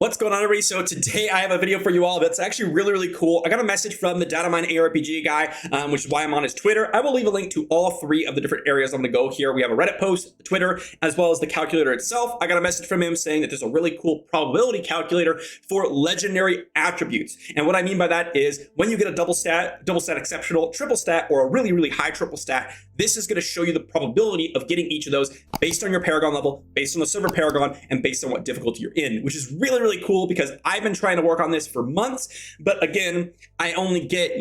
What's going on, everybody? So today I have a video for you all that's actually really cool. I got a message from the Datamine ARPG guy, which is why I'm on his Twitter. I will leave a link to all three of the different areas I'm going to go here. We have a Reddit post, Twitter, as well as the calculator itself. I got a message from him saying that there's a really cool probability calculator for legendary attributes. And what I mean by that is when you get a double stat exceptional, triple stat, or a really high triple stat, this is going to show you the probability of getting each of those based on your Paragon level, based on the server Paragon, and based on what difficulty you're in, which is really cool because I've been trying to work on this for months. But again, I only get,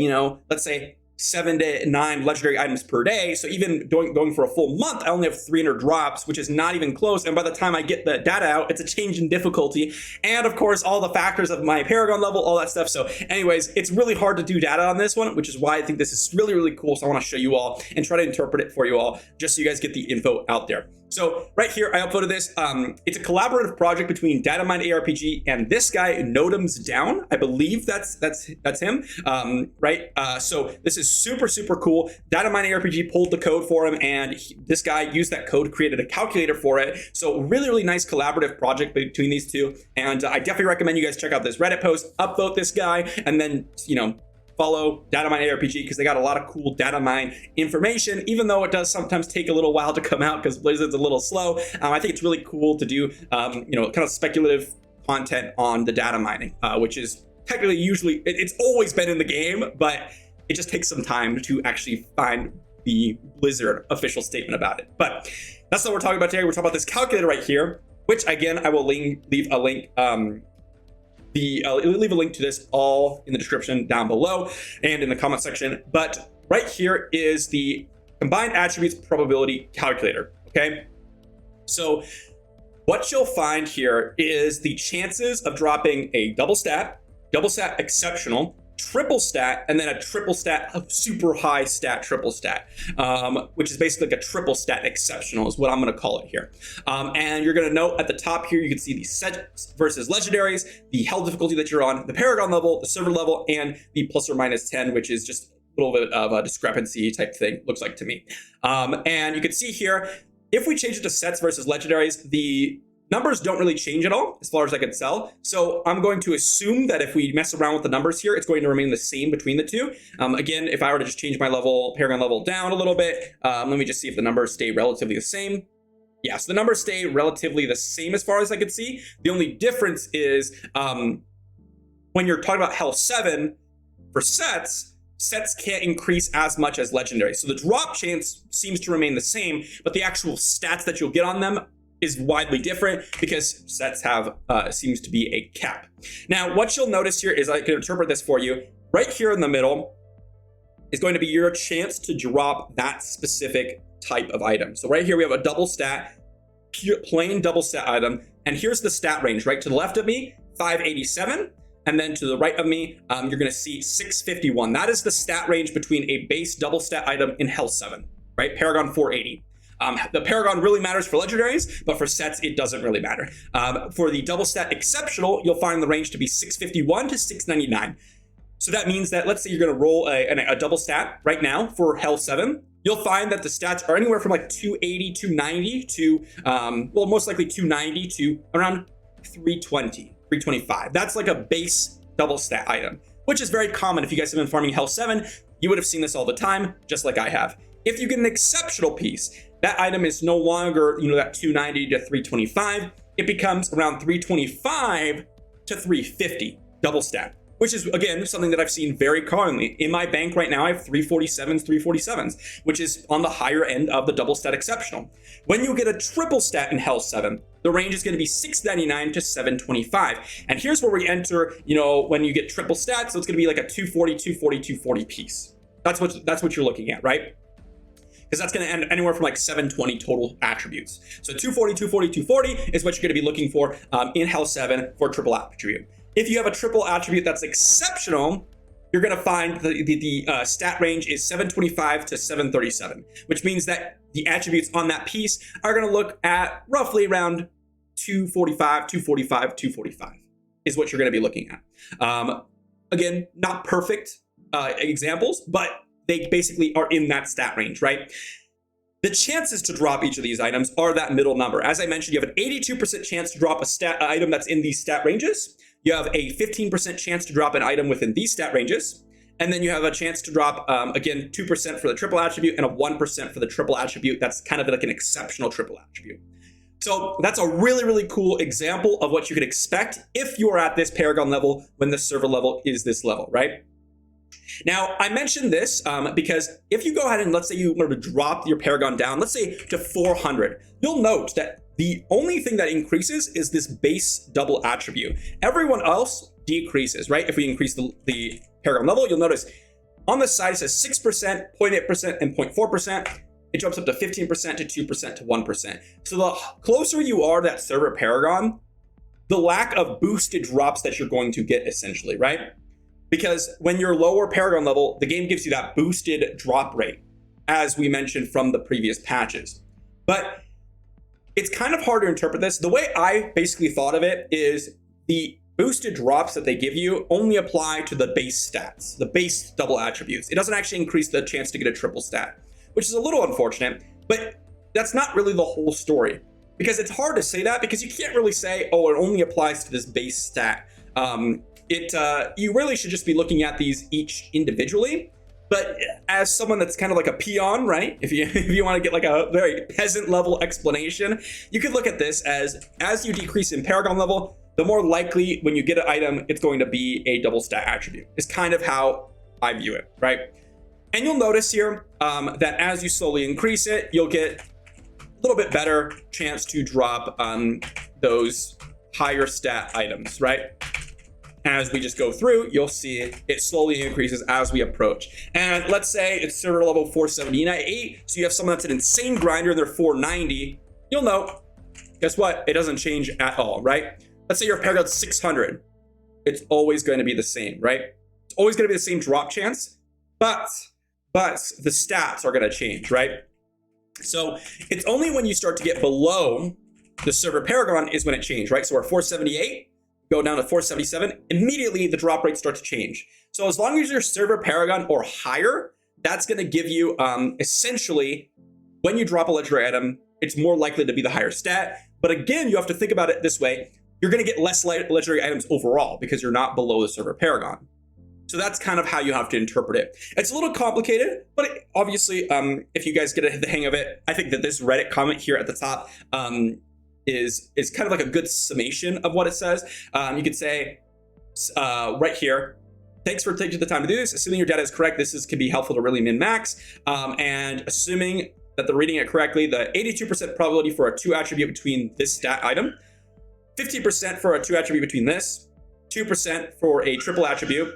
let's say 7 to 9 legendary items per day. So even going for a full month, I only have 300 drops, which is not even close. And by the time I get the data out, it's a change in difficulty. And of course, all the factors of my Paragon level, all that stuff. So anyways, it's really hard to do data on this one, which is why I think this is really cool. So I want to show you all and try to interpret it for you all, just so you guys get the info out there. So right here, I uploaded this. It's a collaborative project between Datamine ARPG and this guy, Nodum's Down. I believe that's him, right? So this is super cool. Datamine ARPG pulled the code for him, and this guy used that code, created a calculator for it. So really nice collaborative project between these two. And I definitely recommend you guys check out this Reddit post, upvote this guy, and then, follow Datamine ARPG because they got a lot of cool Datamine information, even though it does sometimes take a little while to come out because Blizzard's a little slow. I think it's really cool to do, kind of speculative content on the data mining, which is technically usually, it's always been in the game, but it just takes some time to actually find the Blizzard official statement about it. But that's not what we're talking about today. We're talking about this calculator right here, which again, I will leave a link, leave a link to this all in the description down below and in the comment section. But right here is the combined attributes probability calculator. Okay, so what you'll find here is the chances of dropping a double stat exceptional, triple stat, and then a triple stat, a super high stat triple stat, which is basically like a triple stat exceptional is what I'm going to call it here. And you're going to note at the top here, you can see the sets versus legendaries, the hell difficulty that you're on, the Paragon level, the server level, and the plus or minus 10, which is just a little bit of a discrepancy type thing, looks like to me. And you can see here, if we change it to sets versus legendaries, the numbers don't really change at all as far as I can tell. So I'm going to assume that if we mess around with the numbers here, it's going to remain the same between the two. Again, if I were to just change my Paragon level down a little bit, let me just see if the numbers stay relatively the same. Yeah, so the numbers stay relatively the same as far as I could see. The only difference is when you're talking about Hell 7 for sets can't increase as much as legendary. So the drop chance seems to remain the same, but the actual stats that you'll get on them is widely different because sets have seems to be a cap. Now, what you'll notice here is I can interpret this for you. Right here in the middle is going to be your chance to drop that specific type of item. So right here we have a double stat, plain double stat item, and here's the stat range. Right to the left of me, 587, and then to the right of me, you're going to see 651. That is the stat range between a base double stat item in Hell 7, right? Paragon 480. The Paragon really matters for legendaries, but for sets, it doesn't really matter. For the double stat exceptional, you'll find the range to be 651 to 699. So that means that let's say you're going to roll a double stat right now for Hell 7. You'll find that the stats are anywhere from like 280, 290 to, well, most likely 290 to around 320, 325. That's like a base double stat item, which is very common. If you guys have been farming Hell 7, you would have seen this all the time, just like I have. If you get an exceptional piece, that item is no longer, that 290 to 325. It becomes around 325 to 350 double stat, which is, again, something that I've seen very commonly. In my bank right now, I have 347s, which is on the higher end of the double stat exceptional. When you get a triple stat in Hell 7, the range is going to be 699 to 725. And here's where we enter, when you get triple stats, so it's going to be like a 240, 240, 240 piece. That's what you're looking at, right? Because that's going to end anywhere from like 720 total attributes. So 240, 240, 240 is what you're going to be looking for in Hell 7 for triple attribute. If you have a triple attribute that's exceptional, you're going to find the stat range is 725 to 737, which means that the attributes on that piece are going to look at roughly around 245, 245, 245 is what you're going to be looking at. Again, not perfect examples, but they basically are in that stat range, right? The chances to drop each of these items are that middle number. As I mentioned, you have an 82% chance to drop a item that's in these stat ranges. You have a 15% chance to drop an item within these stat ranges. And then you have a chance to drop, again, 2% for the triple attribute and a 1% for the triple attribute. That's kind of like an exceptional triple attribute. So that's a really, really cool example of what you could expect if you are at this Paragon level when the server level is this level, right? Now, I mentioned this because if you go ahead and let's say you were to drop your Paragon down, let's say to 400, you'll note that the only thing that increases is this base double attribute. Everyone else decreases, right? If we increase the Paragon level, you'll notice on the side it says 6%, 0.8%, and 0.4%. It jumps up to 15%, to 2%, to 1%. So the closer you are to that server Paragon, the lack of boosted drops that you're going to get essentially, right? Because when you're lower Paragon level, the game gives you that boosted drop rate, as we mentioned from the previous patches. But it's kind of hard to interpret this. The way I basically thought of it is the boosted drops that they give you only apply to the base stats, the base double attributes. It doesn't actually increase the chance to get a triple stat, which is a little unfortunate, but that's not really the whole story. Because it's hard to say that because you can't really say, oh, it only applies to this base stat. You really should just be looking at these each individually. But as someone that's kind of like a peon, right? If you want to get like a very peasant level explanation, you could look at this as you decrease in Paragon level, the more likely when you get an item, it's going to be a double stat attribute. Is kind of how I view it, right? And you'll notice here that as you slowly increase it, you'll get a little bit better chance to drop those higher stat items, right? As we just go through, you'll see it slowly increases as we approach. And let's say it's server level 478, so you have someone that's an insane grinder and they're 490. You'll know, guess what? It doesn't change at all, right? Let's say your Paragon 600. It's always going to be the same, right? It's always going to be the same drop chance, but the stats are going to change, right? So it's only when you start to get below the server Paragon is when it changed, right? So we're 478. Go down to 477, immediately the drop rates start to change. So as long as your server Paragon or higher, that's going to give you essentially, when you drop a legendary item, it's more likely to be the higher stat. But again, you have to think about it this way. You're going to get less legendary items overall because you're not below the server Paragon. So that's kind of how you have to interpret it. It's a little complicated, but obviously, if you guys get the hang of it, I think that this Reddit comment here at the top is kind of like a good summation of what it says. You could say right here, thanks for taking the time to do this. Assuming your data is correct, can be helpful to really min-max. And assuming that they're reading it correctly, the 82% probability for a 2 attribute between this stat item, 50% for a 2 attribute between this, 2% for a triple attribute,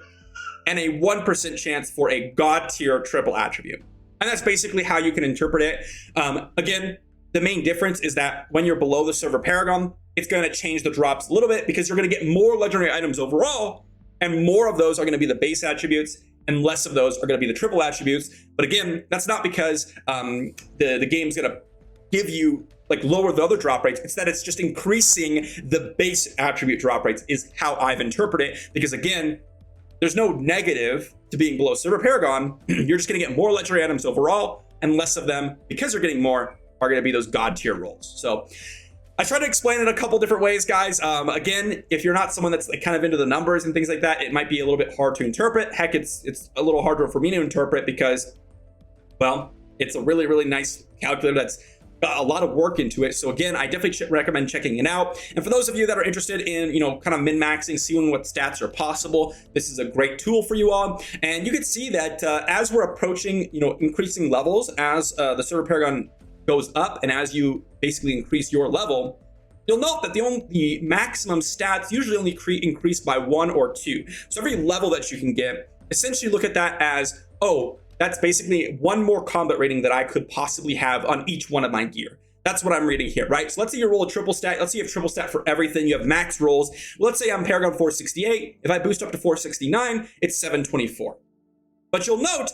and a 1% chance for a god tier triple attribute. And that's basically how you can interpret it. Again, the main difference is that when you're below the server Paragon, it's going to change the drops a little bit because you're going to get more legendary items overall, and more of those are going to be the base attributes, and less of those are going to be the triple attributes. But again, that's not because the game's going to give you like lower the other drop rates. It's that it's just increasing the base attribute drop rates is how I've interpreted it. Because again, there's no negative to being below server Paragon. You're just going to get more legendary items overall, and less of them, because you're getting more, are going to be those god tier rolls. So I try to explain it a couple different ways, guys. Again, if you're not someone that's like kind of into the numbers and things like that, it might be a little bit hard to interpret. Heck, it's a little harder for me to interpret because, well, it's a really, really nice calculator that's got a lot of work into it. So again, I definitely recommend checking it out. And for those of you that are interested in, kind of min-maxing, seeing what stats are possible, this is a great tool for you all. And you can see that as we're approaching, increasing levels, as the server Paragon goes up, and as you basically increase your level, you'll note that the maximum stats usually only increase by 1 or 2. So every level that you can get, essentially look at that as, oh, that's basically 1 more combat rating that I could possibly have on each one of my gear. That's what I'm reading here, right? So let's say you roll a triple stat. Let's say you have triple stat for everything. You have max rolls. Well, let's say I'm Paragon 468. If I boost up to 469, it's 724. But you'll note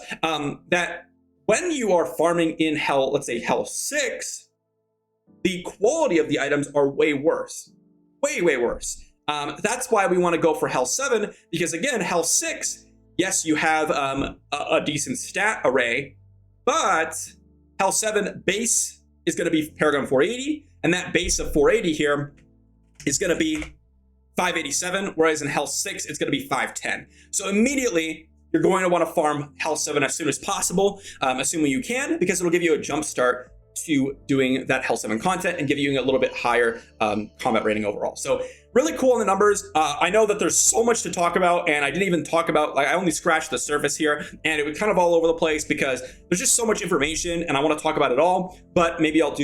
that when you are farming in Hell, let's say Hell 6, the quality of the items are way worse. Way, way worse. That's why we want to go for Hell 7, because again, Hell 6, yes, you have a decent stat array, but Hell 7 base is going to be Paragon 480, and that base of 480 here is going to be 587, whereas in Hell 6, it's going to be 510. So immediately, you're going to want to farm Hell 7 as soon as possible, assuming you can, because it'll give you a jump start to doing that Hell 7 content and give you a little bit higher combat rating overall. So really cool on the numbers. I know that there's so much to talk about, and I didn't even talk about, like, I only scratched the surface here, and it was kind of all over the place because there's just so much information and I want to talk about it all, but maybe I'll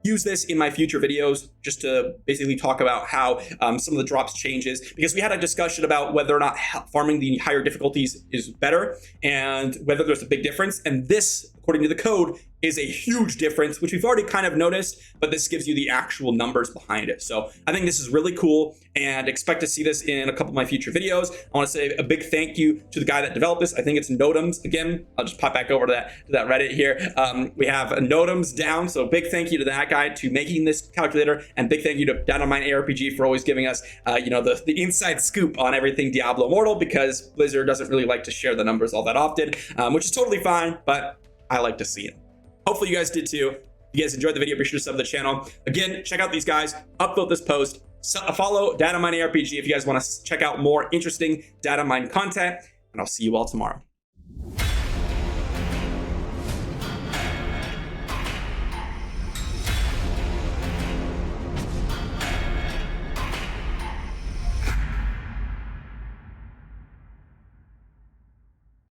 use this in my future videos just to basically talk about how some of the drops changes, because we had a discussion about whether or not farming the higher difficulties is better and whether there's a big difference. And this, according to the code, is a huge difference, which we've already kind of noticed, but this gives you the actual numbers behind it. So I think this is really cool and expect to see this in a couple of my future videos. I want to say a big thank you to the guy that developed this. I think it's Nodums. Again, I'll just pop back over to that Reddit here. We have Nodums down. So big thank you to that guy to making this calculator, and big thank you to Dynamite ARPG for always giving us, the inside scoop on everything Diablo Immortal, because Blizzard doesn't really like to share the numbers all that often, which is totally fine, but I like to see it. Hopefully you guys did too. If you guys enjoyed the video, be sure to sub to the channel. Again, check out these guys, upvote this post, follow Data Mine ARPG if you guys want to check out more interesting data mine content, and I'll see you all tomorrow.